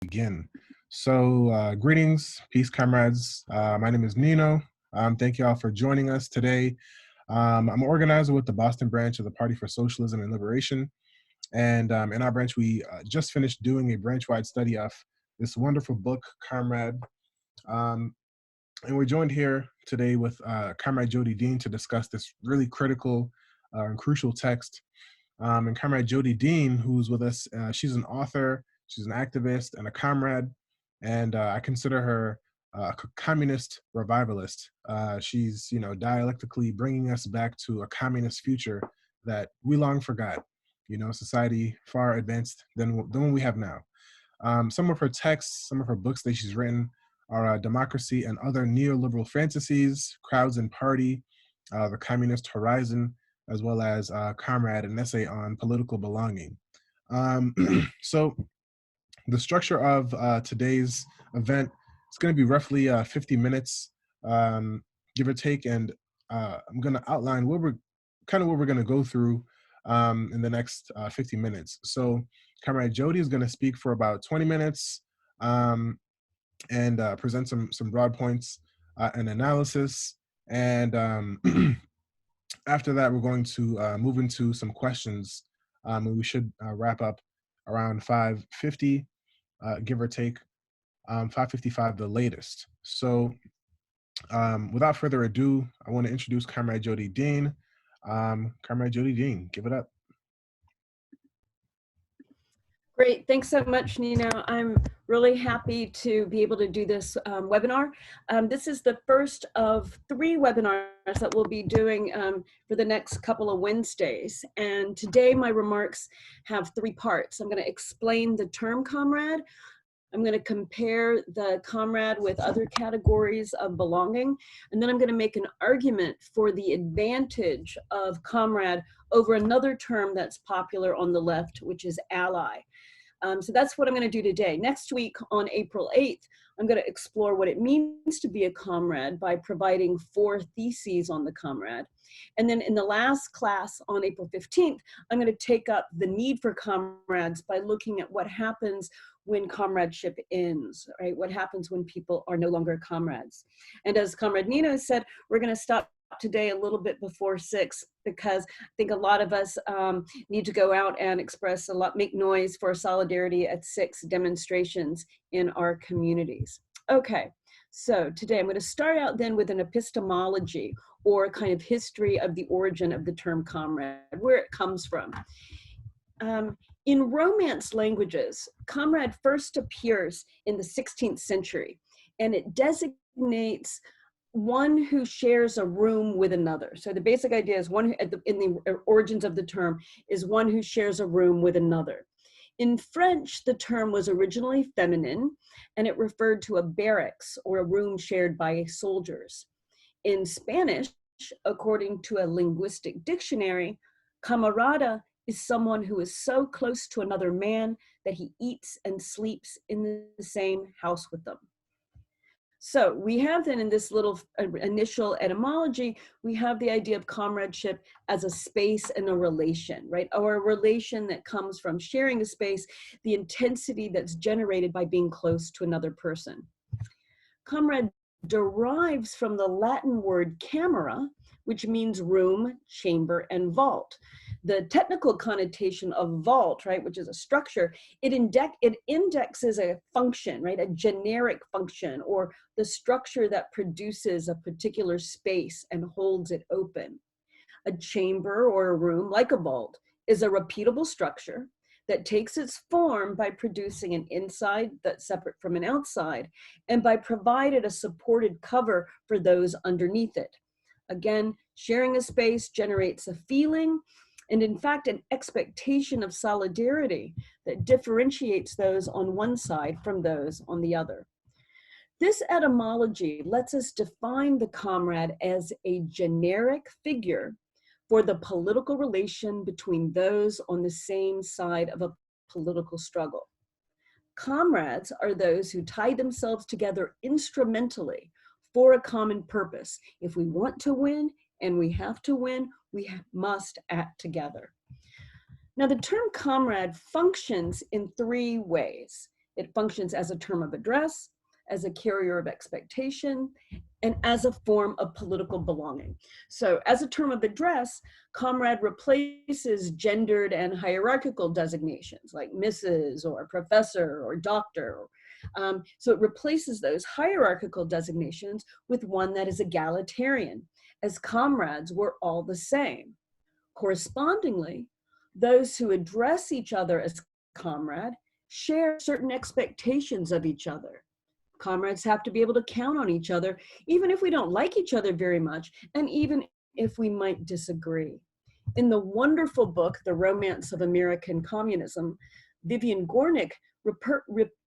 begin. So, greetings, peace, comrades. My name is Nino. Thank you all for joining us today. I'm an organizer with the Boston branch of the Party for Socialism and Liberation. And in our branch, we just finished doing a branch-wide study of this wonderful book, Comrade. And we're joined here today with Comrade Jodi Dean to discuss this really critical and crucial text. And Comrade Jodi Dean, who's with us, she's an author, she's an activist, and a comrade. And I consider her a communist revivalist. She's, dialectically bringing us back to a communist future that we long forgot. Society far advanced than what we have now. Some of her texts, some of her books that she's written are Democracy and Other Neoliberal Fantasies, Crowds and Party, The Communist Horizon, as well as Comrade, an essay on political belonging. So the structure of today's event is going to be roughly 50 minutes, give or take, and I'm going to outline what we're going to go through in the next 50 minutes. So Comrade Jodi is going to speak for about 20 minutes and present some broad points and analysis. And after that, we're going to move into some questions, and we should wrap up around 5:50, give or take, 5:55 the latest. So without further ado, I want to introduce Comrade Jodi Dean. Comrade Jodi Dean, give it up. Great, thanks so much, Nino. I'm really happy to be able to do this webinar. This is the first of 3 webinars that we'll be doing for the next couple of Wednesdays. And today my remarks have 3 parts. I'm going to explain the term comrade. I'm going to compare the comrade with other categories of belonging. And then I'm going to make an argument for the advantage of comrade over another term that's popular on the left, which is ally. So that's what I'm going to do today. Next week on April 8th, I'm going to explore what it means to be a comrade by providing 4 theses on the comrade. And then in the last class on April 15th, I'm going to take up the need for comrades by looking at what happens when comradeship ends, right? What happens when people are no longer comrades. And as Comrade Nino said, we're going to stop today a little bit before 6 because I think a lot of us need to go out and express make noise for solidarity at 6 demonstrations in our communities. Okay, so today I'm going to start out then with an epistemology, or a kind of history of the origin of the term comrade, where it comes from. In Romance languages, comrade first appears in the 16th century, and it designates one who shares a room with another. So the basic idea is in the origins of the term is one who shares a room with another. In French, the term was originally feminine, and it referred to a barracks or a room shared by soldiers. In Spanish, according to a linguistic dictionary, camarada is someone who is so close to another man that he eats and sleeps in the same house with them. So we have then in this little initial etymology, we have the idea of comradeship as a space and a relation, right? Or a relation that comes from sharing a space, the intensity that's generated by being close to another person. Comrade derives from the Latin word camera, which means room, chamber, and vault. The technical connotation of vault, right, which is a structure, it indexes a function, right, a generic function, or the structure that produces a particular space and holds it open. A chamber or a room, like a vault, is a repeatable structure that takes its form by producing an inside that's separate from an outside, and by providing a supported cover for those underneath it. Again, sharing a space generates a feeling, and in fact, an expectation of solidarity that differentiates those on one side from those on the other. This etymology lets us define the comrade as a generic figure for the political relation between those on the same side of a political struggle. Comrades are those who tie themselves together instrumentally for a common purpose. If we want to win, and we have to win, we must act together. Now, the term comrade functions in 3 ways. It functions as a term of address, as a carrier of expectation, and as a form of political belonging. So as a term of address, comrade replaces gendered and hierarchical designations like Mrs. or professor or doctor. So it replaces those hierarchical designations with one that is egalitarian, as comrades were all the same. Correspondingly, those who address each other as comrade share certain expectations of each other. Comrades have to be able to count on each other, even if we don't like each other very much, and even if we might disagree. In the wonderful book, The Romance of American Communism, Vivian Gornick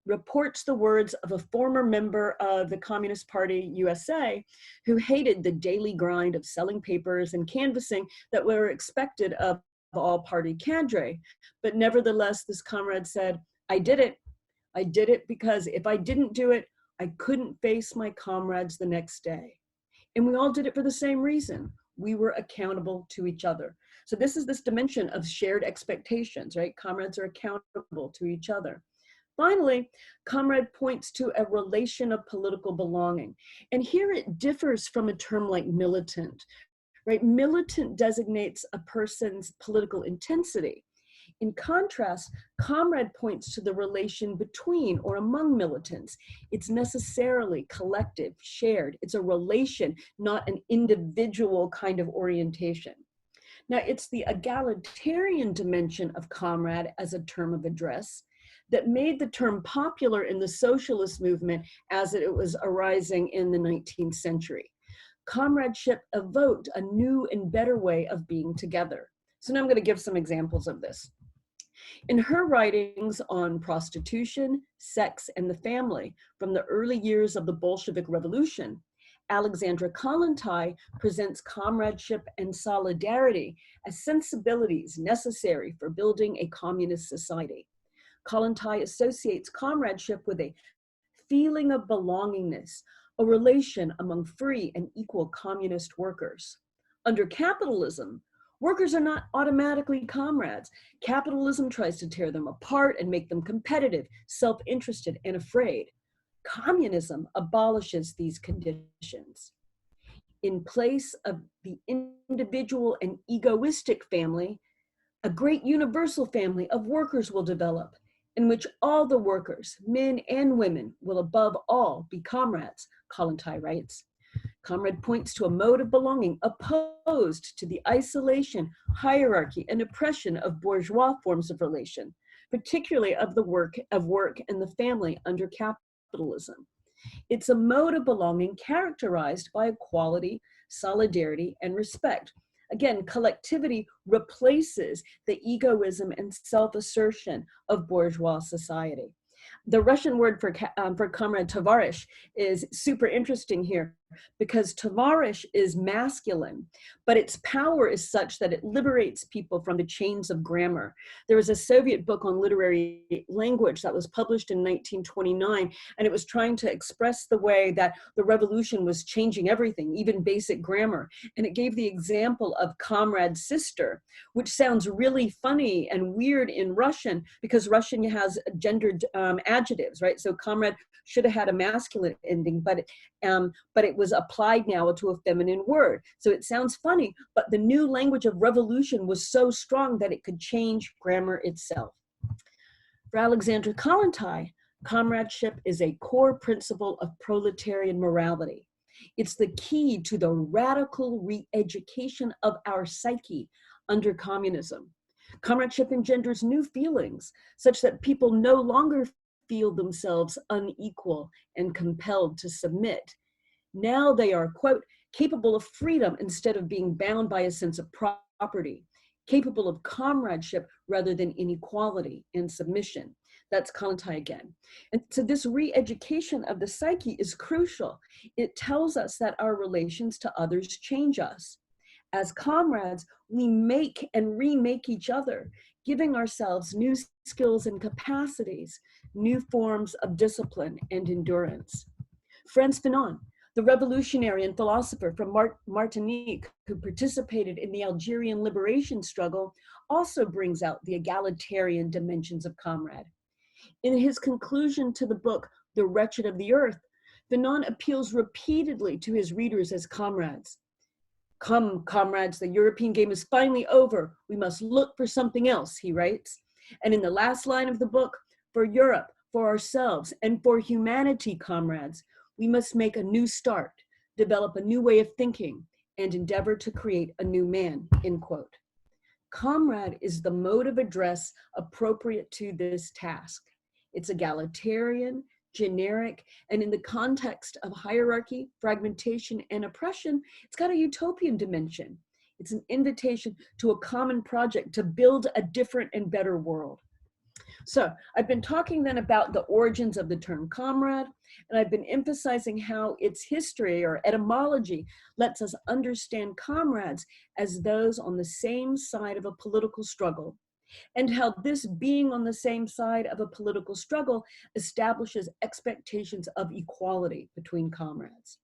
reports the words of a former member of the Communist Party USA who hated the daily grind of selling papers and canvassing that were expected of all party cadre. But nevertheless, this comrade said, I did it. I did it because if I didn't do it, I couldn't face my comrades the next day. And we all did it for the same reason. We were accountable to each other. So this is this dimension of shared expectations, right? Comrades are accountable to each other. Finally, comrade points to a relation of political belonging. And here it differs from a term like militant, right? Militant designates a person's political intensity. In contrast, comrade points to the relation between or among militants. It's necessarily collective, shared. It's a relation, not an individual kind of orientation. Now, it's the egalitarian dimension of comrade as a term of address that made the term popular in the socialist movement as it was arising in the 19th century. Comradeship evoked a new and better way of being together. So now I'm going to give some examples of this. In her writings on prostitution, sex, and the family from the early years of the Bolshevik Revolution, Alexandra Kollontai presents comradeship and solidarity as sensibilities necessary for building a communist society. Kollontai associates comradeship with a feeling of belongingness, a relation among free and equal communist workers. Under capitalism, workers are not automatically comrades. Capitalism tries to tear them apart and make them competitive, self-interested, and afraid. Communism abolishes these conditions. In place of the individual and egoistic family, a great universal family of workers will develop, in which all the workers, men and women, will above all be comrades, Kollontai writes. Comrade points to a mode of belonging opposed to the isolation, hierarchy, and oppression of bourgeois forms of relation, particularly of work and the family under capitalism. It's a mode of belonging characterized by equality, solidarity, and respect. Again, collectivity replaces the egoism and self-assertion of bourgeois society. The Russian word for comrade tovarish is super interesting here because tovarish is masculine, but its power is such that it liberates people from the chains of grammar. There was a Soviet book on literary language that was published in 1929, and it was trying to express the way that the revolution was changing everything, even basic grammar. And it gave the example of comrade sister, which sounds really funny and weird in Russian because Russian has gendered adjectives, right? So comrade should have had a masculine ending, but it was applied now to a feminine word. So it sounds funny, but the new language of revolution was so strong that it could change grammar itself. For Alexandra Kollontai, comradeship is a core principle of proletarian morality. It's the key to the radical re-education of our psyche under communism. Comradeship engenders new feelings, such that people no longer feel themselves unequal and compelled to submit. Now they are, quote, capable of freedom instead of being bound by a sense of property, capable of comradeship rather than inequality and submission. That's Kollontai again. And so this re-education of the psyche is crucial. It tells us that our relations to others change us. As comrades, we make and remake each other, giving ourselves new skills and capacities, new forms of discipline and endurance. Frantz Fanon, the revolutionary and philosopher from Martinique who participated in the Algerian liberation struggle, also brings out the egalitarian dimensions of comrade. In his conclusion to the book, The Wretched of the Earth, Fanon appeals repeatedly to his readers as comrades. Come, comrades, the European game is finally over. We must look for something else, he writes. And in the last line of the book, for Europe, for ourselves, and for humanity, comrades, we must make a new start, develop a new way of thinking, and endeavor to create a new man, end quote. Comrade is the mode of address appropriate to this task. It's egalitarian, generic, and in the context of hierarchy, fragmentation, and oppression, it's got a utopian dimension. It's an invitation to a common project to build a different and better world. So I've been talking then about the origins of the term comrade, and I've been emphasizing how its history or etymology lets us understand comrades as those on the same side of a political struggle, and how this being on the same side of a political struggle establishes expectations of equality between comrades.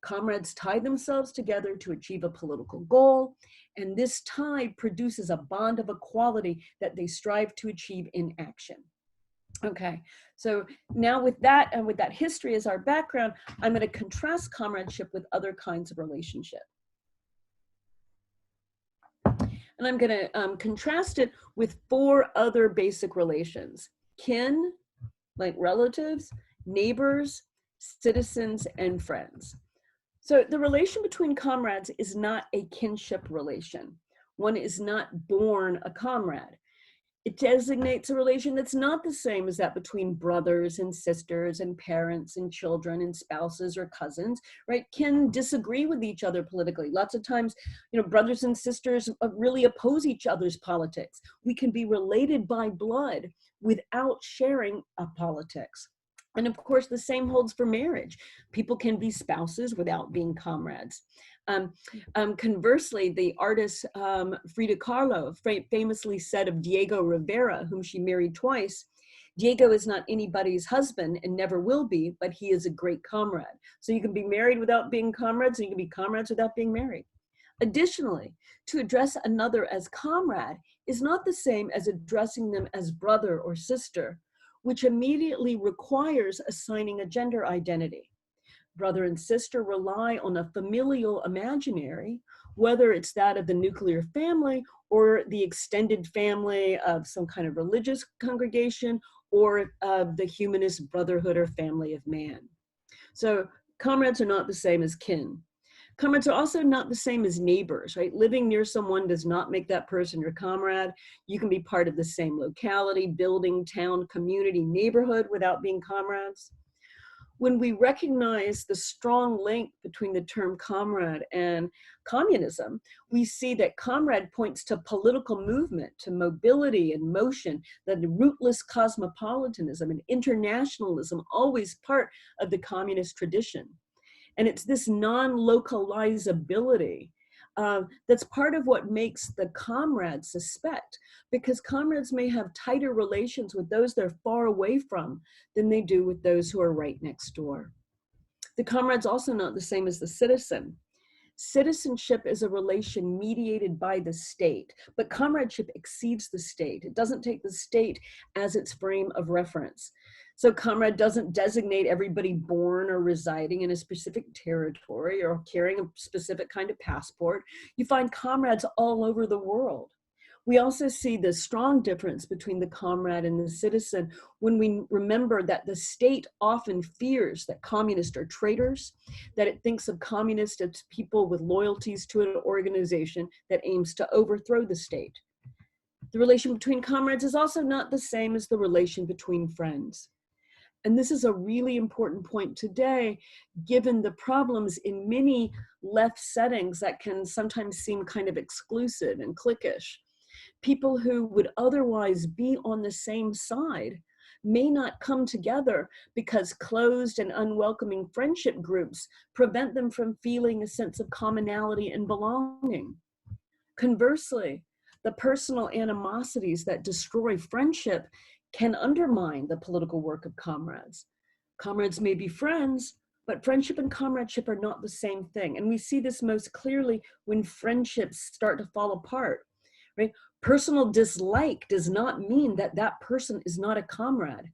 Comrades tie themselves together to achieve a political goal, and this tie produces a bond of equality that they strive to achieve in action. Okay, so now with that and with that history as our background, I'm going to contrast comradeship with other kinds of relationship. And I'm going to contrast it with 4 other basic relations: kin, like relatives, neighbors, citizens, and friends. So the relation between comrades is not a kinship relation. One is not born a comrade. It designates a relation that's not the same as that between brothers and sisters and parents and children and spouses or cousins, right? Can disagree with each other politically. Lots of times, brothers and sisters really oppose each other's politics. We can be related by blood without sharing a politics. And of course, the same holds for marriage. People can be spouses without being comrades. Conversely, the artist Frida Kahlo famously said of Diego Rivera, whom she married twice, Diego is not anybody's husband and never will be, but he is a great comrade. So you can be married without being comrades, and you can be comrades without being married. Additionally, to address another as comrade is not the same as addressing them as brother or sister, which immediately requires assigning a gender identity. Brother and sister rely on a familial imaginary, whether it's that of the nuclear family or the extended family of some kind of religious congregation or of the humanist brotherhood or family of man. So comrades are not the same as kin. Comrades are also not the same as neighbors, right? Living near someone does not make that person your comrade. You can be part of the same locality, building, town, community, neighborhood without being comrades. When we recognize the strong link between the term comrade and communism, we see that comrade points to political movement, to mobility and motion, that the rootless cosmopolitanism and internationalism always part of the communist tradition. And it's this non-localizability that's part of what makes the comrades suspect, because comrades may have tighter relations with those they're far away from than they do with those who are right next door. The comrade's also not the same as the citizen. Citizenship is a relation mediated by the state, but comradeship exceeds the state. It doesn't take the state as its frame of reference. So comrade doesn't designate everybody born or residing in a specific territory or carrying a specific kind of passport. You find comrades all over the world. We also see the strong difference between the comrade and the citizen when we remember that the state often fears that communists are traitors, that it thinks of communists as people with loyalties to an organization that aims to overthrow the state. The relation between comrades is also not the same as the relation between friends. And this is a really important point today, given the problems in many left settings that can sometimes seem kind of exclusive and cliquish. People who would otherwise be on the same side may not come together because closed and unwelcoming friendship groups prevent them from feeling a sense of commonality and belonging. Conversely, the personal animosities that destroy friendship can undermine the political work of comrades. Comrades may be friends, but friendship and comradeship are not the same thing. And we see this most clearly when friendships start to fall apart, right? Personal dislike does not mean that that person is not a comrade.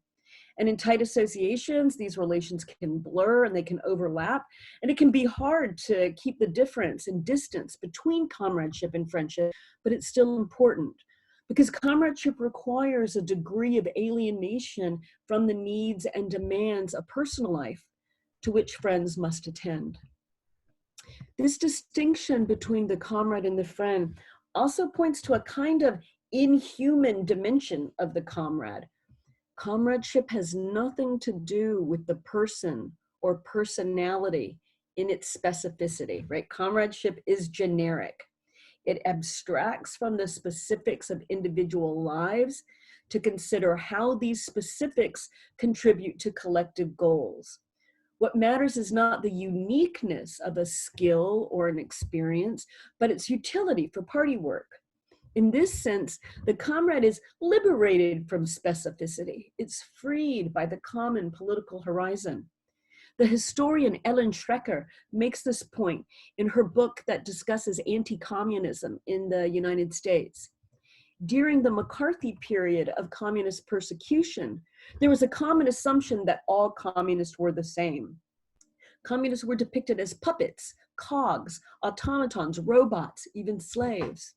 And in tight associations, these relations can blur and they can overlap. And it can be hard to keep the difference and distance between comradeship and friendship, but it's still important because comradeship requires a degree of alienation from the needs and demands of personal life to which friends must attend. This distinction between the comrade and the friend also points to a kind of inhuman dimension of the comrade. Comradeship has nothing to do with the person or personality in its specificity, right? Comradeship is generic. It abstracts from the specifics of individual lives to consider how these specifics contribute to collective goals. What matters is not the uniqueness of a skill or an experience, but its utility for party work. In this sense, the comrade is liberated from specificity. It's freed by the common political horizon. The historian Ellen Schrecker makes this point in her book that discusses anti-communism in the United States. During the McCarthy period of communist persecution, there was a common assumption that all communists were the same. Communists were depicted as puppets, cogs, automatons, robots, even slaves.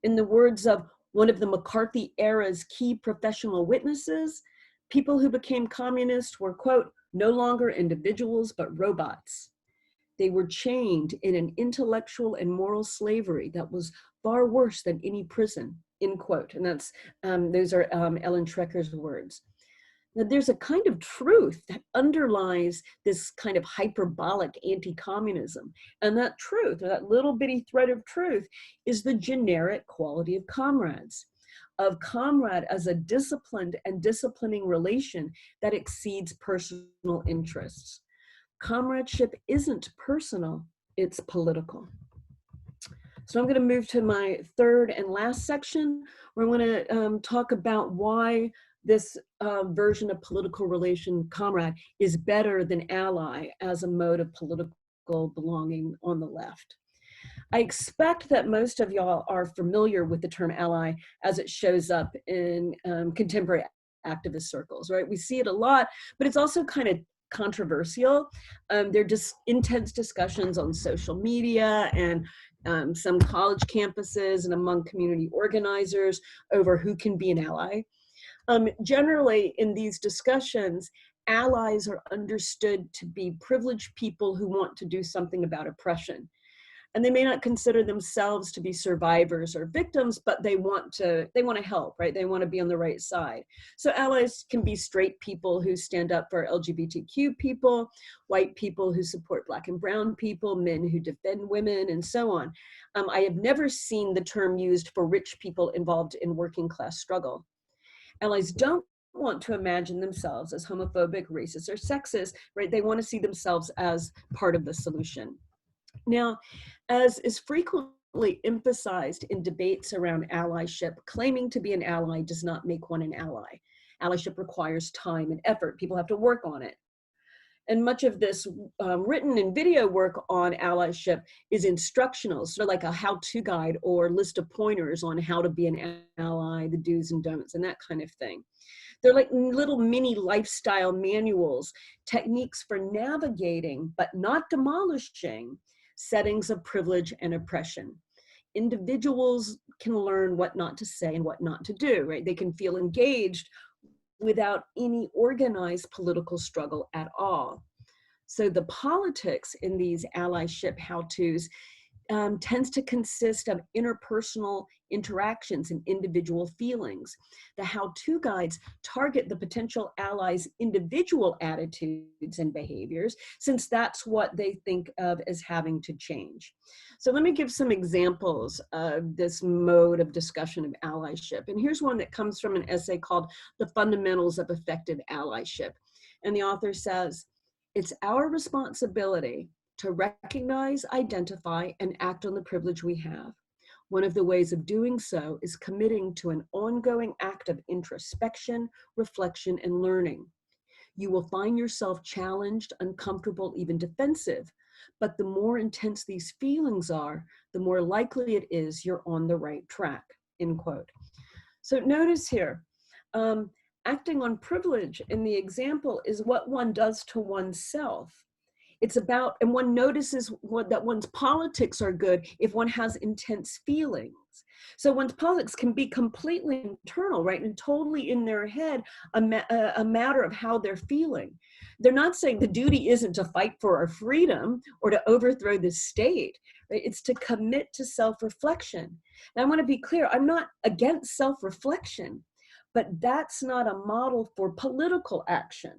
In the words of one of the McCarthy era's key professional witnesses, people who became communists were, quote, no longer individuals, but robots. They were chained in an intellectual and moral slavery that was far worse than any prison, end quote. And that's, those are Ellen Schrecker's words. Now, there's a kind of truth that underlies this kind of hyperbolic anti-communism. And that truth, or that little bitty thread of truth, is the generic quality of comrades, of comrade as a disciplined and disciplining relation that exceeds personal interests. Comradeship isn't personal, it's political. So I'm going to move to my third and last section, where I'm going to talk about why this version of political relation, comrade, is better than ally as a mode of political belonging on the left. I expect that most of y'all are familiar with the term ally as it shows up in contemporary activist circles, right? We see it a lot, but it's also kind of controversial. There are just intense discussions on social media and some college campuses and among community organizers over who can be an ally. Generally, in these discussions, allies are understood to be privileged people who want to do something about oppression. And they may not consider themselves to be survivors or victims, but they want to help, right? They want to be on the right side. So allies can be straight people who stand up for LGBTQ people, white people who support Black and brown people, men who defend women, and so on. I have never seen the term used for rich people involved in working class struggle. Allies don't want to imagine themselves as homophobic, racist, or sexist, right? They want to see themselves as part of the solution. Now, as is frequently emphasized in debates around allyship, claiming to be an ally does not make one an ally. Allyship requires time and effort. People have to work on it. And much of this written and video work on allyship is instructional, sort of like a how-to guide or list of pointers on how to be an ally, the do's and don'ts, and that kind of thing. They're like little mini lifestyle manuals, techniques for navigating, but not demolishing, settings of privilege and oppression. Individuals can learn what not to say and what not to do, right? They can feel engaged without any organized political struggle at all. So the politics in these allyship how-tos tends to consist of interpersonal interactions and individual feelings. The how-to guides target the potential allies' individual attitudes and behaviors, since that's what they think of as having to change. So let me give some examples of this mode of discussion of allyship. And here's one that comes from an essay called The Fundamentals of Effective Allyship. And the author says, "It's our responsibility to recognize, identify, and act on the privilege we have. One of the ways of doing so is committing to an ongoing act of introspection, reflection, and learning. You will find yourself challenged, uncomfortable, even defensive, but the more intense these feelings are, the more likely it is you're on the right track. end quote. So notice here, acting on privilege in the example is what one does to oneself. It's about, and one notices that one's politics are good if one has intense feelings. So one's politics can be completely internal, right? And totally in their head, a matter of how they're feeling. They're not saying the duty isn't to fight for our freedom or to overthrow the state, right? It's to commit to self-reflection. And I want to be clear, I'm not against self-reflection, but that's not a model for political action.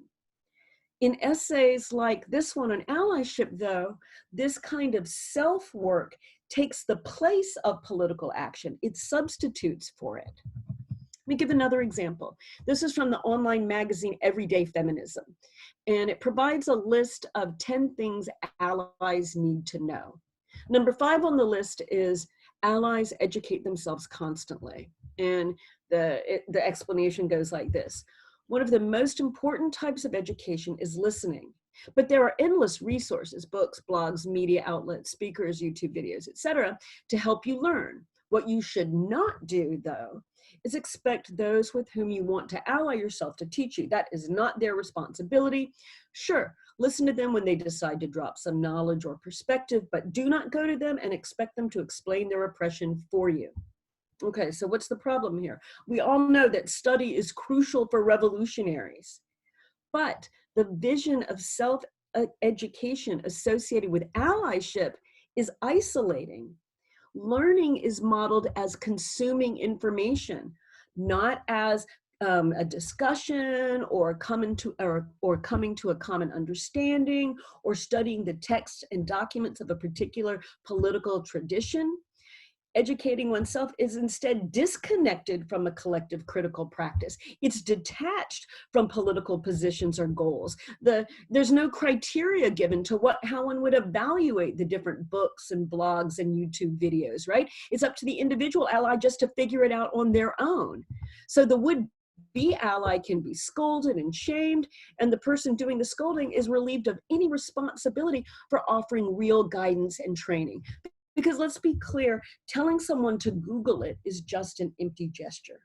In essays like this one on allyship, though, this kind of self-work takes the place of political action. It substitutes for it. Let me give another example. This is from the online magazine Everyday Feminism, and it provides a list of 10 things allies need to know. Number 5 on the list is allies educate themselves constantly. And the explanation goes like this. One of the most important types of education is listening, but there are endless resources, books, blogs, media outlets, speakers, YouTube videos, etc., to help you learn. What you should not do, though, is expect those with whom you want to ally yourself to teach you. That is not their responsibility. Sure, listen to them when they decide to drop some knowledge or perspective, but do not go to them and expect them to explain their oppression for you. Okay, so what's the problem here? We all know that study is crucial for revolutionaries, but the vision of self-education associated with allyship is isolating. Learning is modeled as consuming information, not as a discussion or coming to a common understanding or studying the texts and documents of a particular political tradition. Educating oneself is instead disconnected from a collective critical practice. It's detached from political positions or goals. There's no criteria given to how one would evaluate the different books and blogs and YouTube videos, right? It's up to the individual ally just to figure it out on their own. So the would-be ally can be scolded and shamed, and the person doing the scolding is relieved of any responsibility for offering real guidance and training. Because let's be clear, telling someone to Google it is just an empty gesture.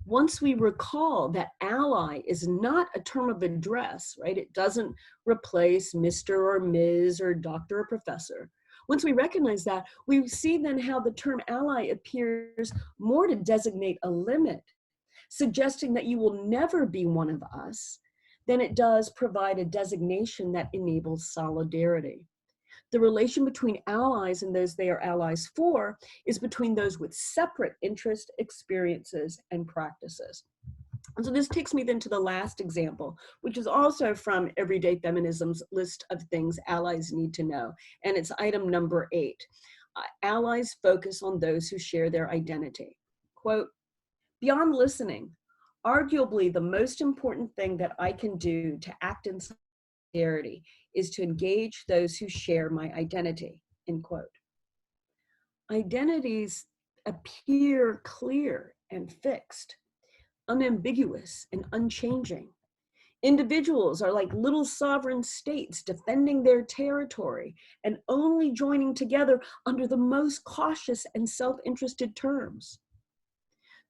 Once we recall that ally is not a term of address, right? It doesn't replace Mr. or Ms. or Dr. or Professor. Once we recognize that, we see then how the term ally appears more to designate a limit, suggesting that you will never be one of us, than it does provide a designation that enables solidarity. The relation between allies and those they are allies for is between those with separate interests, experiences, and practices. And so this takes me then to the last example, which is also from Everyday Feminism's list of things allies need to know. And it's item number 8. Allies focus on those who share their identity. Quote, beyond listening, arguably the most important thing that I can do to act in solidarity is to engage those who share my identity, end quote. Identities appear clear and fixed, unambiguous and unchanging. Individuals are like little sovereign states defending their territory and only joining together under the most cautious and self-interested terms.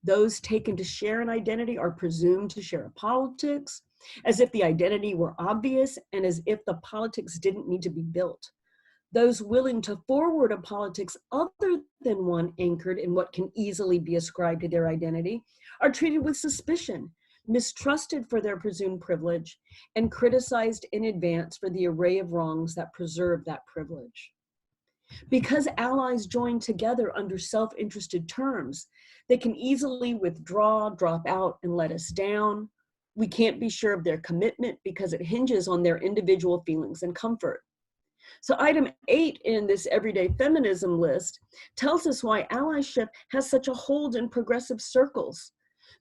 Those taken to share an identity are presumed to share a politics, as if the identity were obvious and as if the politics didn't need to be built. Those willing to forward a politics other than one anchored in what can easily be ascribed to their identity are treated with suspicion, mistrusted for their presumed privilege, and criticized in advance for the array of wrongs that preserve that privilege. Because allies join together under self-interested terms, they can easily withdraw, drop out, and let us down. We can't be sure of their commitment because it hinges on their individual feelings and comfort. So item 8 in this Everyday Feminism list tells us why allyship has such a hold in progressive circles.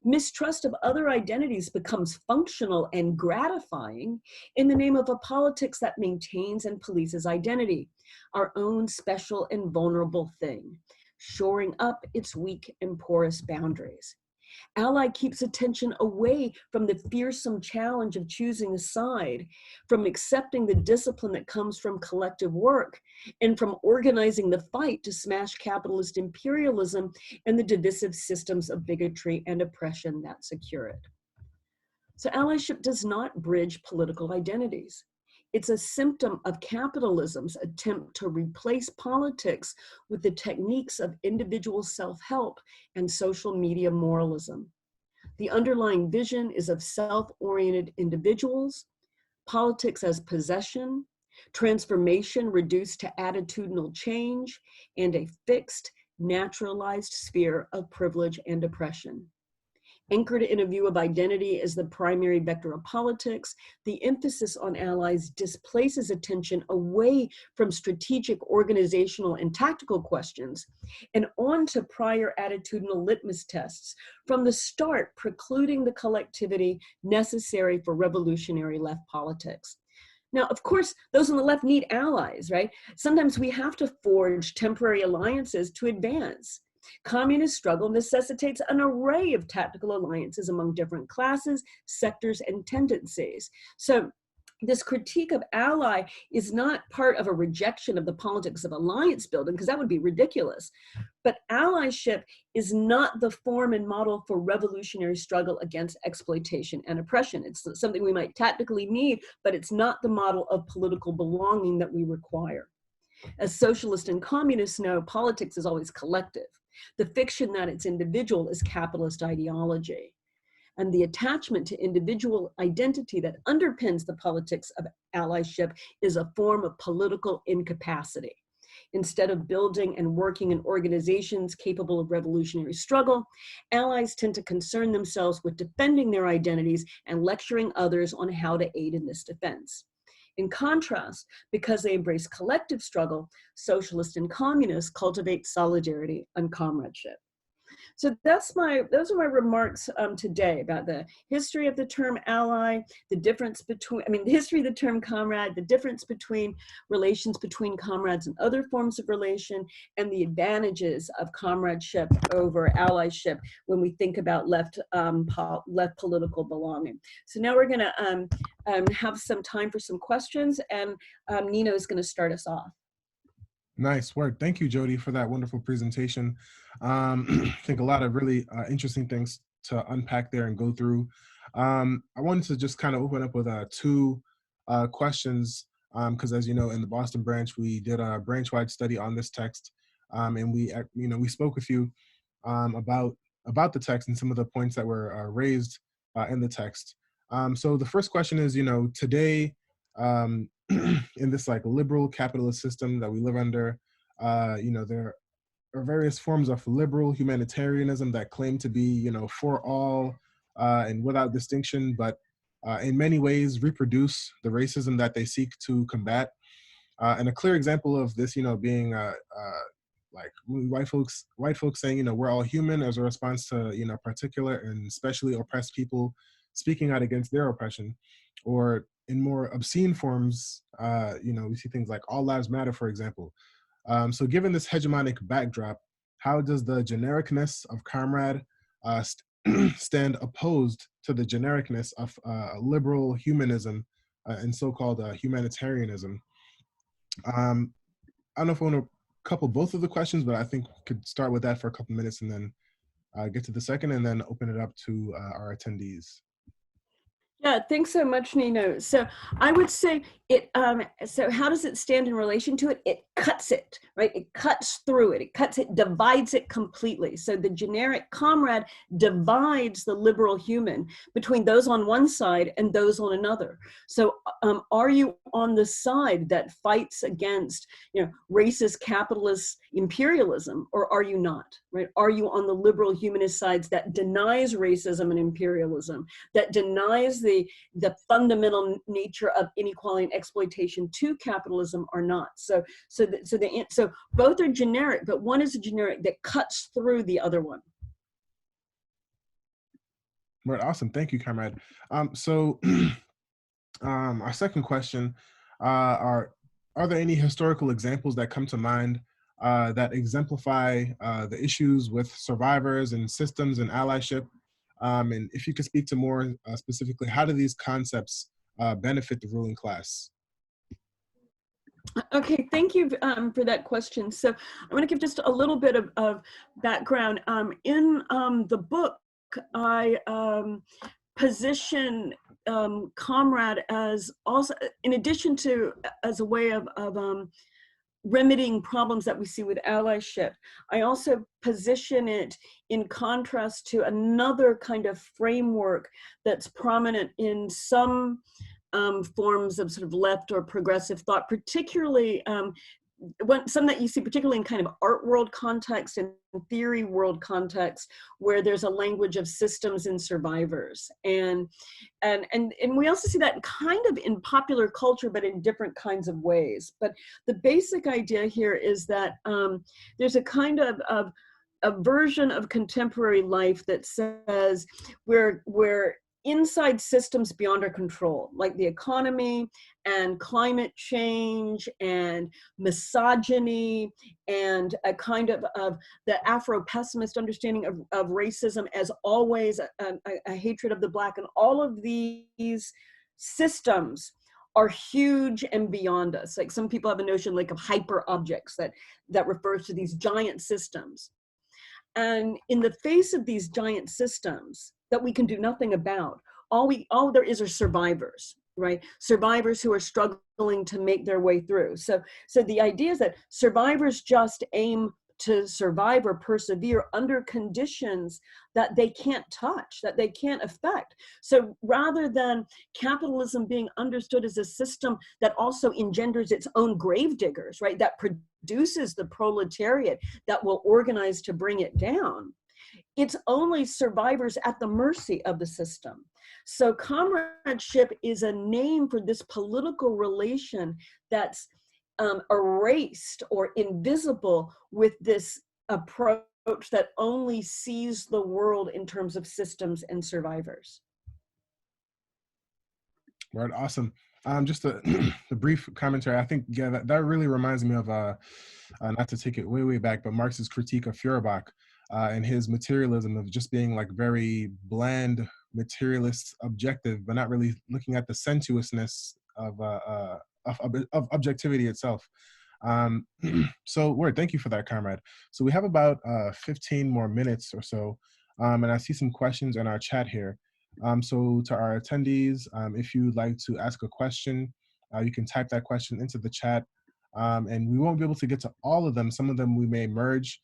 Mistrust of other identities becomes functional and gratifying in the name of a politics that maintains and polices identity, our own special and vulnerable thing, shoring up its weak and porous boundaries. Ally keeps attention away from the fearsome challenge of choosing a side, from accepting the discipline that comes from collective work, and from organizing the fight to smash capitalist imperialism and the divisive systems of bigotry and oppression that secure it. So allyship does not bridge political identities. It's a symptom of capitalism's attempt to replace politics with the techniques of individual self-help and social media moralism. The underlying vision is of self-oriented individuals, politics as possession, transformation reduced to attitudinal change, and a fixed, naturalized sphere of privilege and oppression. Anchored in a view of identity as the primary vector of politics, the emphasis on allies displaces attention away from strategic, organizational, and tactical questions and onto prior attitudinal litmus tests, from the start precluding the collectivity necessary for revolutionary left politics. Now, of course, those on the left need allies, right? Sometimes we have to forge temporary alliances to advance. Communist struggle necessitates an array of tactical alliances among different classes, sectors, and tendencies. So this critique of ally is not part of a rejection of the politics of alliance building, because that would be ridiculous. But allyship is not the form and model for revolutionary struggle against exploitation and oppression. It's something we might tactically need, but it's not the model of political belonging that we require. As socialists and communists know, politics is always collective. The fiction that it's individual is capitalist ideology. And the attachment to individual identity that underpins the politics of allyship is a form of political incapacity. Instead of building and working in organizations capable of revolutionary struggle, allies tend to concern themselves with defending their identities and lecturing others on how to aid in this defense. In contrast, because they embrace collective struggle, socialists and communists cultivate solidarity and comradeship. So those are my remarks today about the history of the term ally, the difference between, the history of the term comrade, the difference between relations between comrades and other forms of relation, and the advantages of comradeship over allyship when we think about left political belonging. So now we're gonna have some time for some questions, and Nino is gonna start us off. Nice work. Thank you, Jodi, for that wonderful presentation. I think a lot of really interesting things to unpack there and go through. I wanted to just kind of open up with two questions, because as you know, in the Boston branch, we did a branch-wide study on this text, and we spoke with you about the text and some of the points that were raised in the text. So the first question is, today, in this like liberal capitalist system that we live under, there are various forms of liberal humanitarianism that claim to be, for all and without distinction, but in many ways reproduce the racism that they seek to combat. And a clear example of this, being like white folks saying, we're all human as a response to, particular and especially oppressed people speaking out against their oppression, or in more obscene forms, we see things like all lives matter, for example. So given this hegemonic backdrop, how does the genericness of Comrade stand opposed to the genericness of liberal humanism and so-called humanitarianism? I don't know if I want to couple both of the questions, but I think we could start with that for a couple minutes and then get to the second and then open it up to our attendees. Yeah, thanks so much, Nino. So I would say it, so how does it stand in relation to it? It cuts it, right? It cuts through it. It cuts it, divides it completely. So the generic comrade divides the liberal human between those on one side and those on another. So are you on the side that fights against, racist capitalist imperialism, or are you not, right? Are you on the liberal humanist sides that denies racism and imperialism, that denies the fundamental nature of inequality and exploitation to capitalism, or not? So both are generic, but one is a generic that cuts through the other one. Right, awesome. Thank you, Comrade. So our second question, are there any historical examples that come to mind that exemplify the issues with survivors and systems and allyship And if you could speak to more specifically, how do these concepts benefit the ruling class? Okay, thank you for that question. So I'm going to give just a little bit of background. In the book, I position Comrade as also, in addition to as a way of remedying problems that we see with allyship, I also position it in contrast to another kind of framework that's prominent in some forms of sort of left or progressive thought, particularly some that you see particularly in kind of art world context and theory world context, where there's a language of systems and survivors. And we also see that kind of in popular culture, but in different kinds of ways. But the basic idea here is that there's a kind of a version of contemporary life that says we're inside systems beyond our control, like the economy and climate change and misogyny and a kind of the Afro-pessimist understanding of racism as always a hatred of the Black. And all of these systems are huge and beyond us. Like some people have a notion like of hyper objects that refers to these giant systems. And in the face of these giant systems that we can do nothing about, all there is are survivors, right? Survivors who are struggling to make their way through. So the idea is that survivors just aim to survive or persevere under conditions that they can't touch, that they can't affect. So rather than capitalism being understood as a system that also engenders its own gravediggers, right, that produces the proletariat that will organize to bring it down, it's only survivors at the mercy of the system. So comradeship is a name for this political relation that's erased or invisible with this approach that only sees the world in terms of systems and survivors. Right, awesome. Just a brief commentary. I think, yeah, that really reminds me of, not to take it way back, but Marx's critique of Feuerbach and his materialism of just being like very bland, materialist, objective, but not really looking at the sensuousness of objectivity itself. So, thank you for that, Comrade. So we have about 15 more minutes or so, and I see some questions in our chat here. So to our attendees, if you'd like to ask a question, you can type that question into the chat, and we won't be able to get to all of them. Some of them we may merge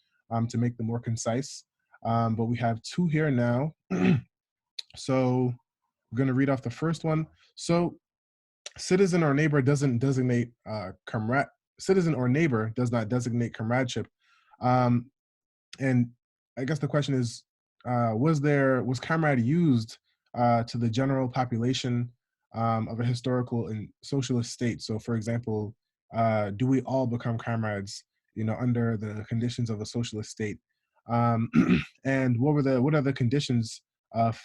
to make them more concise, but we have two here now. So we're going to read off the first one. So citizen or neighbor doesn't designate comrade. Citizen or neighbor does not designate comradeship. And I guess the question is, was comrade used to the general population of a historical and socialist state? So for example, do we all become comrades, under the conditions of a socialist state? And what are the conditions of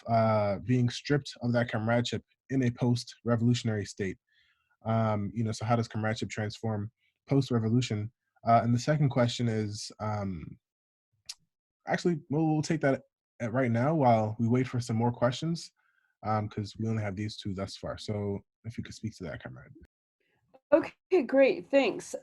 being stripped of that comradeship in a post-revolutionary state? So how does comradeship transform post-revolution? And the second question is, actually, we'll take that right now while we wait for some more questions, because we only have these two thus far. So if you could speak to that, Comrade. Okay, great, thanks.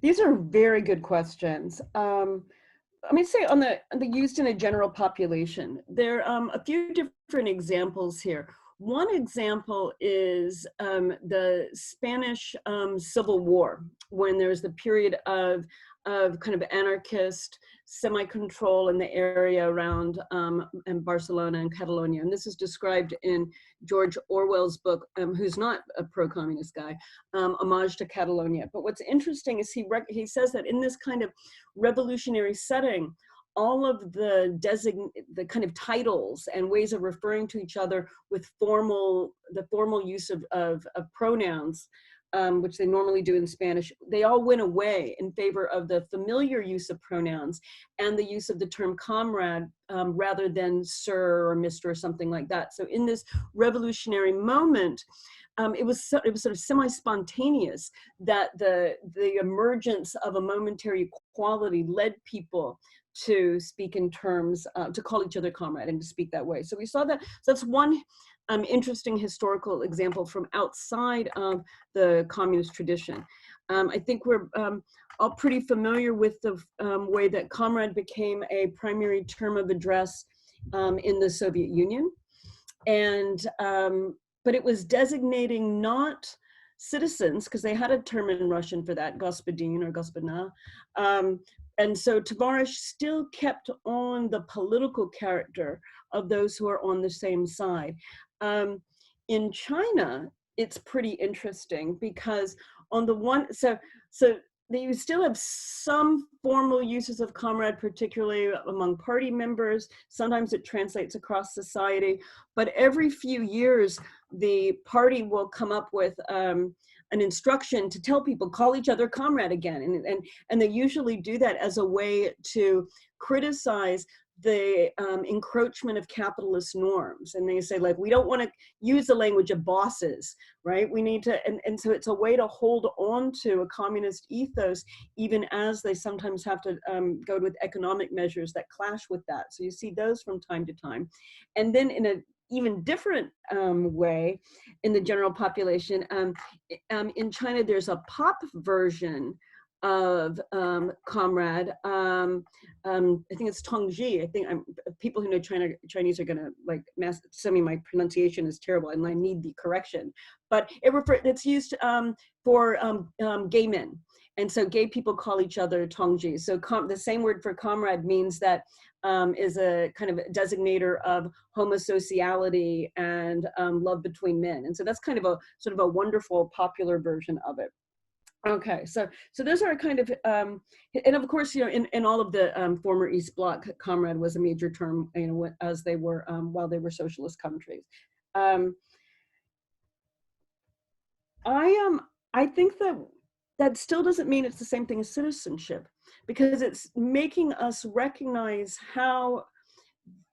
These are very good questions. Let me say on the used in a general population, there are a few different examples here. One example is the Spanish Civil War, when there's the period of kind of anarchist semi-control in the area around in Barcelona and Catalonia. And this is described in George Orwell's book, who's not a pro-communist guy, Homage to Catalonia. But what's interesting is he says that in this kind of revolutionary setting, all of the kind of titles and ways of referring to each other with the formal use of pronouns, which they normally do in Spanish, they all went away in favor of the familiar use of pronouns and the use of the term comrade rather than sir or mister or something like that. So in this revolutionary moment, it was sort of semi-spontaneous that the emergence of a momentary equality led people to speak in terms, to call each other comrade and to speak that way. So we saw that. So that's one interesting historical example from outside of the communist tradition. I think we're all pretty familiar with the way that comrade became a primary term of address in the Soviet Union. And, but it was designating not citizens, because they had a term in Russian for that, господин or господина. And so Tovarish still kept on the political character of those who are on the same side. In China, it's pretty interesting because on the one, so you still have some formal uses of comrade, particularly among party members. Sometimes it translates across society, but every few years, the party will come up with an instruction to tell people, call each other comrade again. And they usually do that as a way to criticize the encroachment of capitalist norms. And they say, like, we don't want to use the language of bosses, right? We need to, and so it's a way to hold on to a communist ethos, even as they sometimes have to go with economic measures that clash with that. So you see those from time to time. And then in an even different way in the general population, in China, there's a pop version of comrade. I think it's Tongji. I think people who know Chinese are gonna like send me my pronunciation is terrible and I need the correction. But it's used for gay men. And so gay people call each other Tongji. So the same word for comrade means that is a kind of designator of homosociality and love between men. And so that's kind of a sort of a wonderful popular version of it. Okay, so those are kind of, and of course, you know, in all of the former East Bloc, comrade was a major term, you know, as they were, while they were socialist countries. I think that still doesn't mean it's the same thing as citizenship, because it's making us recognize how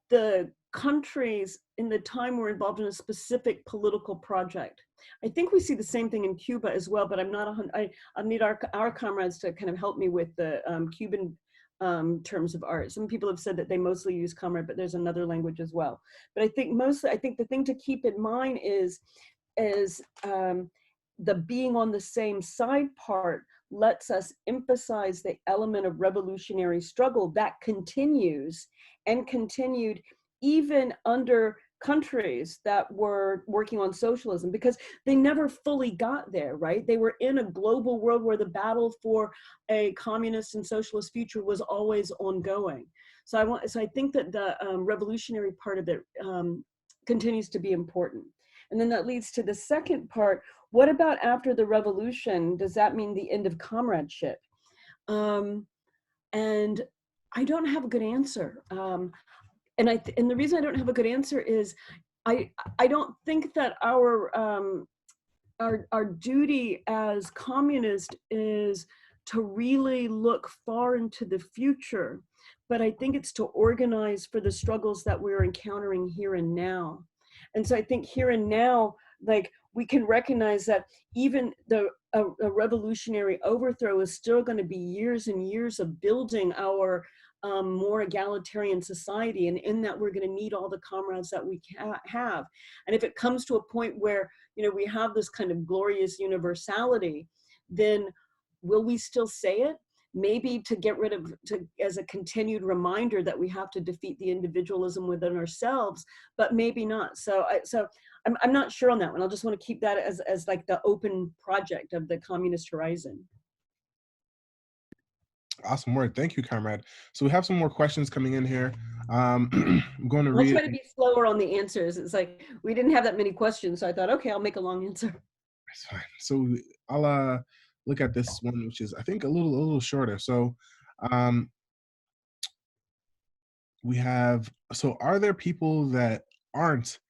the countries in the time were involved in a specific political project. I think we see the same thing in Cuba as well, but I'm not, I need our comrades to kind of help me with the Cuban terms of art. Some people have said that they mostly use comrade, but there's another language as well. But I think the thing to keep in mind is the being on the same side part lets us emphasize the element of revolutionary struggle that continues and continued even under countries that were working on socialism, because they never fully got there, right? They were in a global world where the battle for a communist and socialist future was always ongoing. So I think that the revolutionary part of it continues to be important. And then that leads to the second part. What about after the revolution? Does that mean the end of comradeship? And I don't have a good answer. And the reason I don't have a good answer is I don't think that our duty as communists is to really look far into the future, but I think it's to organize for the struggles that we're encountering here and now. And so I think here and now, like, we can recognize that even a revolutionary overthrow is still going to be years and years of building our more egalitarian society, and in that we're going to need all the comrades that we have. And if it comes to a point where, you know, we have this kind of glorious universality, then will we still say it? Maybe to get rid of, as a continued reminder that we have to defeat the individualism within ourselves, but maybe not. So I'm not sure on that one. I'll just want to keep that as like the open project of the communist horizon. Awesome word. Thank you, Comrade. So we have some more questions coming in here. I'm going to read. I'll try to be slower on the answers. It's like, we didn't have that many questions. So I thought, okay, I'll make a long answer. That's fine. So I'll look at this one, which is, I think, a little shorter. So we have, so are there people that aren't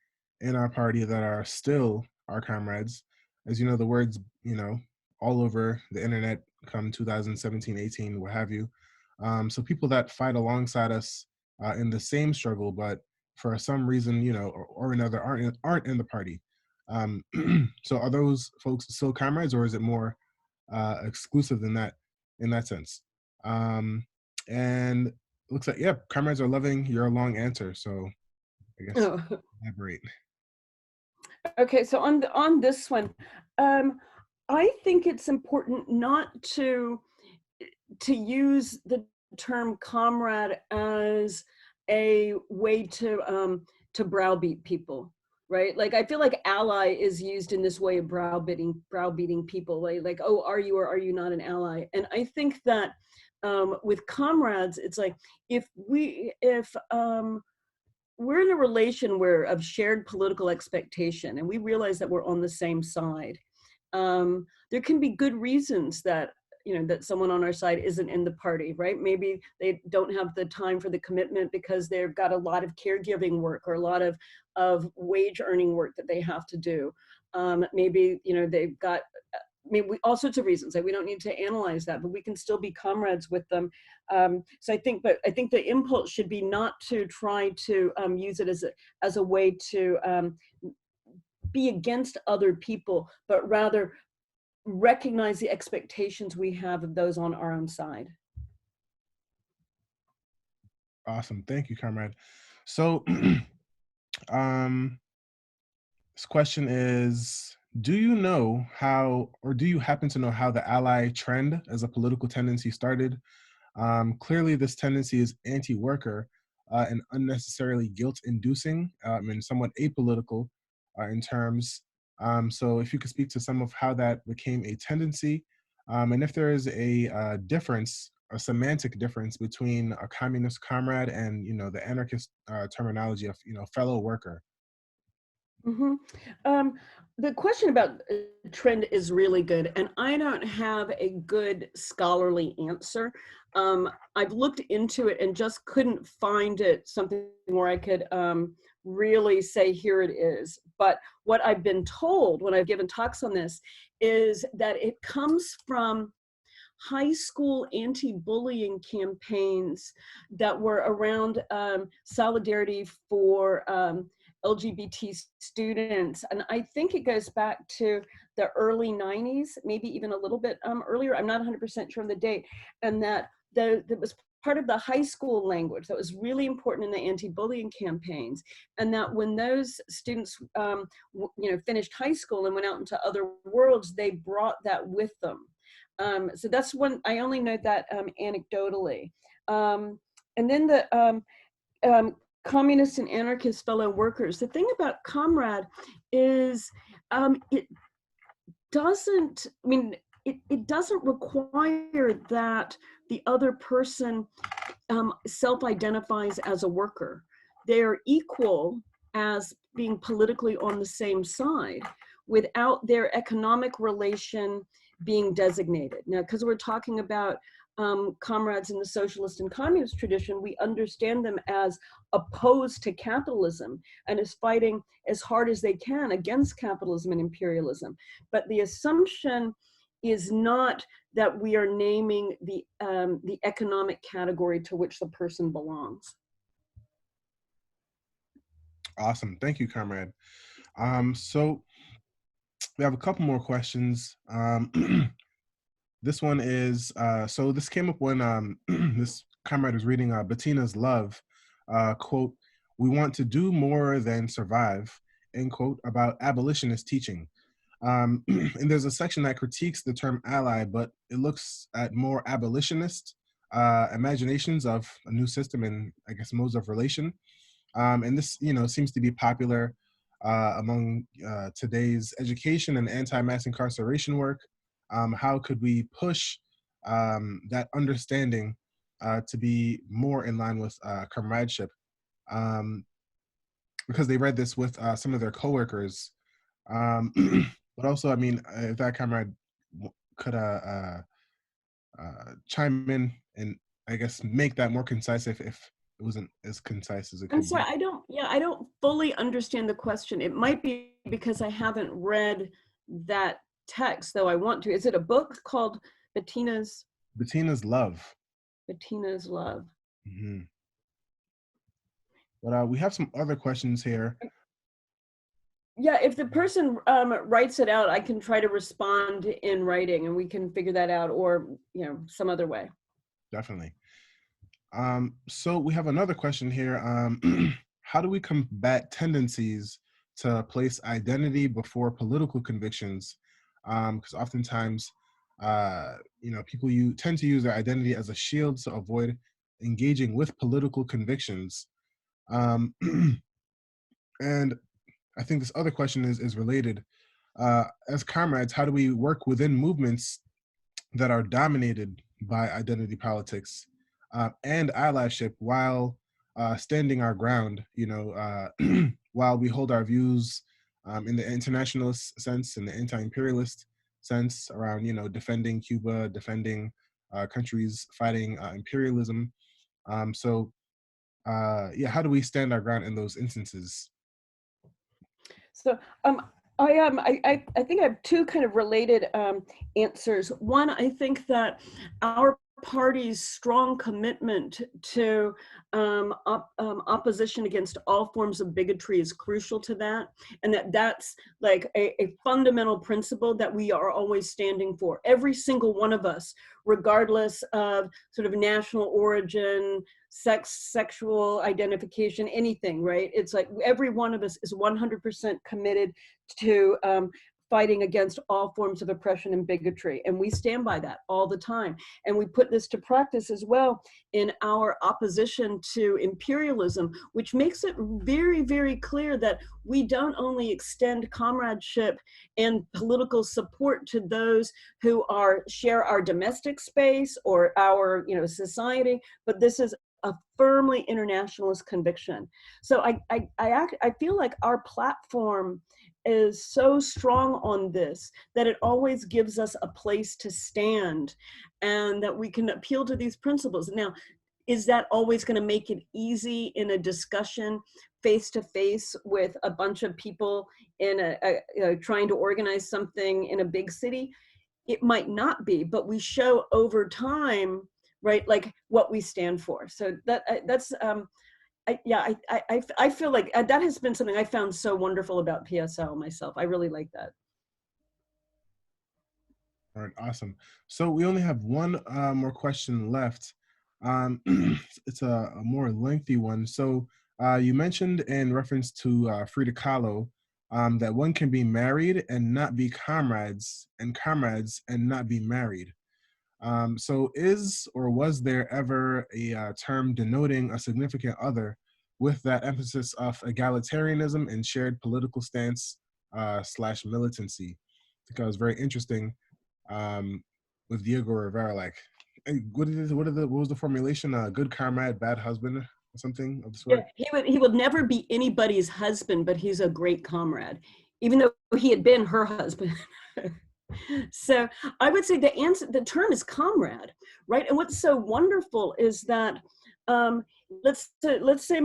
in our party that are still our comrades? As you know, the words, you know, all over the internet come 2017, 18, what have you. So people that fight alongside us in the same struggle, but for some reason, you know, or another aren't in the party. So are those folks still comrades, or is it more exclusive than that in that sense? And looks like, yeah, comrades are loving your long answer. So I guess Oh, elaborate. okay. So on this one, um, I think it's important not to use the term comrade as a way to browbeat people, right? Like I feel like ally is used in this way of browbeating people, like, oh, are you or are you not an ally? And I think that with comrades, it's like if we're in a relation where of shared political expectation and we realize that we're on the same side, there can be good reasons that that someone on our side isn't in the party, right? Maybe they don't have the time for the commitment because they've got a lot of caregiving work or a lot of wage earning work that they have to do. Maybe they've got all sorts of reasons. Like we don't need to analyze that, but we can still be comrades with them. So I think the impulse should be not to try to use it as a way to be against other people, but rather recognize the expectations we have of those on our own side. Awesome. Thank you, comrade. So this question is, do you know how, or do you happen to know how the ally trend as a political tendency started? Clearly, this tendency is anti-worker and unnecessarily guilt-inducing and somewhat apolitical in terms. So if you could speak to some of how that became a tendency, and if there is a difference, a semantic difference between a communist comrade and the anarchist terminology of fellow worker. Mm-hmm. Um, the question about trend is really good, and I don't have a good scholarly answer. I've looked into it and just couldn't find something where I could really say, here it is. But what I've been told when I've given talks on this is that it comes from high school anti-bullying campaigns that were around solidarity for LGBT students. And I think it goes back to the early 90s, maybe even a little bit earlier. I'm not 100% sure on the date. And that was part of the high school language that was really important in the anti-bullying campaigns. And that when those students finished high school and went out into other worlds, they brought that with them. So that's one, I only know that anecdotally. And then the communist and anarchist fellow workers. The thing about Comrade is it doesn't, I mean, it doesn't require that the other person self-identifies as a worker. They're equal as being politically on the same side without their economic relation being designated. Now, because we're talking about comrades in the socialist and communist tradition, we understand them as opposed to capitalism and as fighting as hard as they can against capitalism and imperialism. But the assumption is not that we are naming the economic category to which the person belongs. Awesome. Thank you, comrade. So we have a couple more questions. This one is, so this came up when this comrade was reading Bettina's Love, quote, "We want to do more than survive," end quote, about abolitionist teaching. And there's a section that critiques the term ally, but it looks at more abolitionist imaginations of a new system and I guess modes of relation. And this, seems to be popular among today's education and anti-mass incarceration work. How could we push that understanding to be more in line with comradeship? Because they read this with some of their coworkers. But also, I mean, if that comrade could chime in and I guess make that more concise if it wasn't as concise as it I'm could sorry, be. I don't fully understand the question. It might be because I haven't read that text, though I want to. Is it a book called Bettina's Love. Love? Mm-hmm. But we have some other questions here. Yeah, if the person writes it out, I can try to respond in writing and we can figure that out, or some other way. Definitely. So we have another question here. How do we combat tendencies to place identity before political convictions? Because oftentimes, people you tend to use their identity as a shield to avoid engaging with political convictions. Um, and I think this other question is related. As comrades, how do we work within movements that are dominated by identity politics and allyship while standing our ground, while we hold our views in the internationalist sense, in the anti-imperialist sense around, defending Cuba, defending countries fighting imperialism. How do we stand our ground in those instances? So I think I have two kind of related answers. One, I think that our party's strong commitment to opposition against all forms of bigotry is crucial to that, and that's like a fundamental principle that we are always standing for. Every single one of us, regardless of sort of national origin, sex, sexual identification, anything, right? It's like every one of us is 100% committed to fighting against all forms of oppression and bigotry. And we stand by that all the time. And we put this to practice as well in our opposition to imperialism, which makes it very, very clear that we don't only extend comradeship and political support to those who share our domestic space or our society, but this is a firmly internationalist conviction. So I feel like our platform is so strong on this that it always gives us a place to stand and that we can appeal to these principles. Now, is that always going to make it easy in a discussion face to face with a bunch of people in trying to organize something in a big city? It might not be, but we show over time, right, like what we stand for. So that's I feel like that has been something I found so wonderful about PSL myself. I really like that. All right, awesome. So we only have one more question left. It's a more lengthy one. So you mentioned in reference to Frida Kahlo that one can be married and not be comrades, and comrades and not be married. So is or was there ever a term denoting a significant other with that emphasis of egalitarianism and shared political stance slash militancy? I think that was very interesting with Diego Rivera. Like, hey, what was the formulation? Good comrade, bad husband, or something of the Yeah, sort. he would never be anybody's husband, but he's a great comrade, even though he had been her husband. So I would say the term is comrade, right? And what's so wonderful is that let's say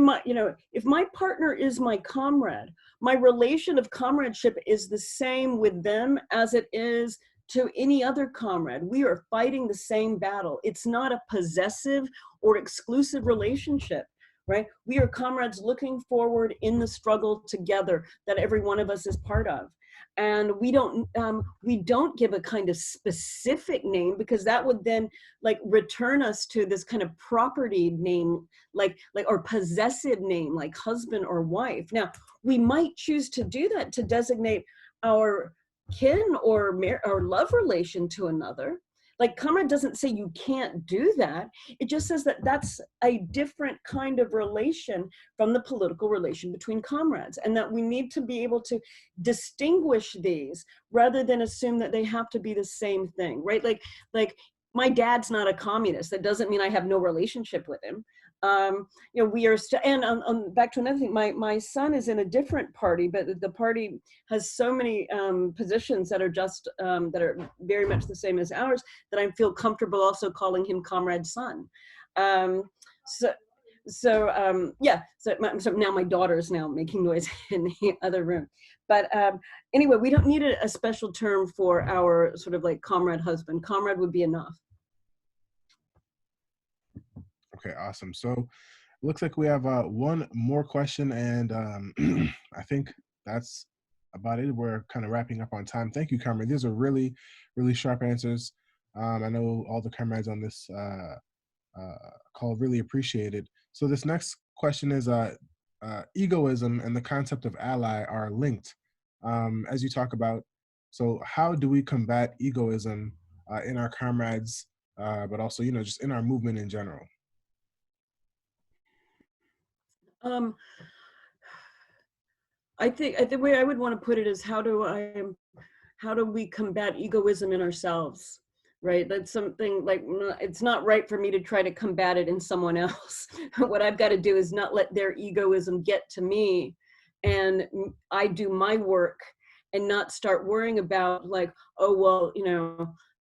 if my partner is my comrade, my relation of comradeship is the same with them as it is to any other comrade. We are fighting the same battle. It's not a possessive or exclusive relationship, right? We are comrades looking forward in the struggle together that every one of us is part of. And we don't give a kind of specific name, because that would then like return us to this kind of property name, like or possessive name, like husband or wife. Now, we might choose to do that to designate our kin or love relation to another. Like, Comrade doesn't say you can't do that. It just says that that's a different kind of relation from the political relation between comrades, and that we need to be able to distinguish these rather than assume that they have to be the same thing, right? Like my dad's not a communist. That doesn't mean I have no relationship with him. We are and back to another thing. My son is in a different party, but the party has so many positions that are just that are very much the same as ours, that I feel comfortable also calling him Comrade Son. So now my daughter is now making noise in the other room. But anyway, we don't need a special term for our sort of like comrade husband. Comrade would be enough. Okay, awesome. So it looks like we have one more question, and I think that's about it. We're kind of wrapping up on time. Thank you, Comrade. These are really, really sharp answers. I know all the comrades on this called Really Appreciated. So this next question is, egoism and the concept of ally are linked, as you talk about. So how do we combat egoism in our comrades, but also, just in our movement in general? Um, I think the way I would want to put it is how do we combat egoism in ourselves, right? That's something like it's not right for me to try to combat it in someone else. What I've got to do is not let their egoism get to me, and I do my work and not start worrying about like, oh well,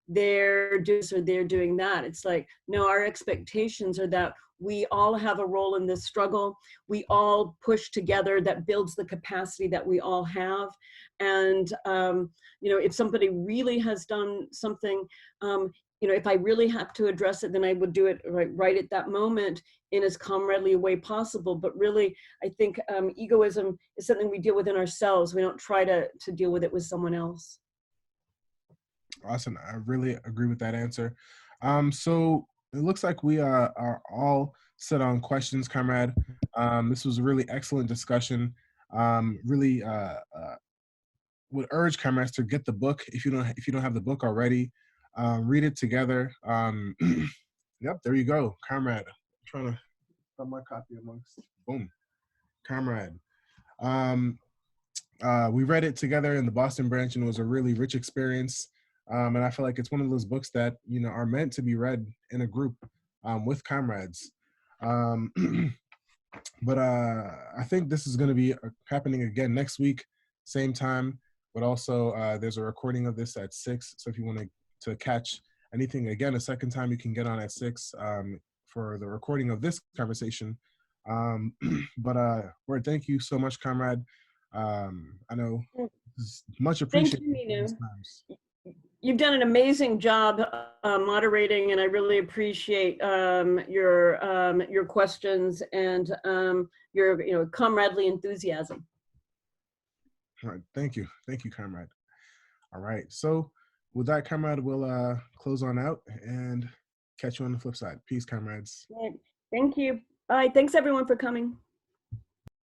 they're doing this or they're doing that. It's like, no, our expectations are that we all have a role in this struggle. We all push together. That builds the capacity that we all have. And if somebody really has done something, if I really have to address it, then I would do it right at that moment in as comradely a way possible. But really, I think egoism is something we deal with in ourselves. We don't try to deal with it with someone else. Awesome. I really agree with that answer. So it looks like we are all set on questions, comrade. This was a really excellent discussion. Really would urge comrades to get the book if you don't have the book already. Read it together. Yep, there you go, comrade. I'm trying to find my copy amongst. Boom, comrade. We read it together in the Boston branch, and it was a really rich experience. And I feel like it's one of those books that are meant to be read in a group with comrades. But I think this is going to be happening again next week, same time. But also, there's a recording of this at 6. So if you want to catch anything again a second time, you can get on at 6 for the recording of this conversation. But Word, thank you so much, comrade. I know it's much appreciated. Thank you, Nino. You've done an amazing job moderating, and I really appreciate your questions and your comradely enthusiasm. All right, thank you, comrade. All right, so with that, comrade, we'll close on out and catch you on the flip side. Peace, comrades. Right. Thank you. Bye. Thanks everyone for coming.